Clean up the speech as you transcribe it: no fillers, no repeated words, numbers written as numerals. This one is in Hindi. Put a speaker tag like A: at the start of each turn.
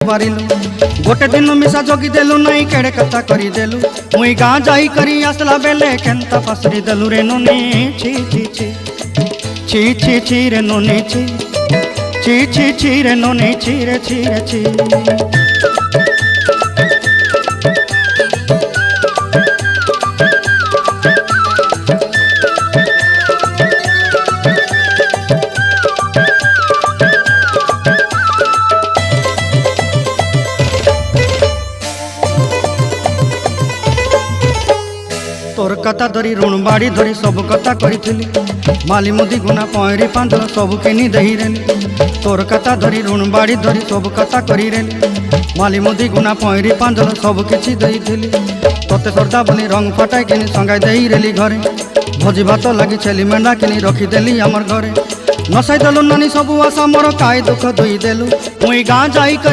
A: पारिलु गोटे दिन मिसा जगी देलु नहीं केड़े कथा करी देलु मुई गाँ जाई करी आसला बेले केंता फसरी देलु रे नोनी छी छी छी छी छी छी रे नोनी छी छी छी छी रे नोनी छी रे छी रे छी। तोर कथा धरी ऋण बाड़ी धरी सब कथा करी माली मुदी गुना पहरी पांदल सब किनी दही रेली तोर कथा धरी ऋण बाड़ी धरी सब कथा करी रेली माली मुदी गुना पहरी पांदल सब किछि दही थी तोते सरदा बनी रंग फटाई किनी संगाई दही रेली घरे भोजी भात लगी छेली मेंढा किनी रखीदेली आमर घरे नसाई देलु नानी सब आशा मोर काई दुख दुई देलु मुई गाँ जाई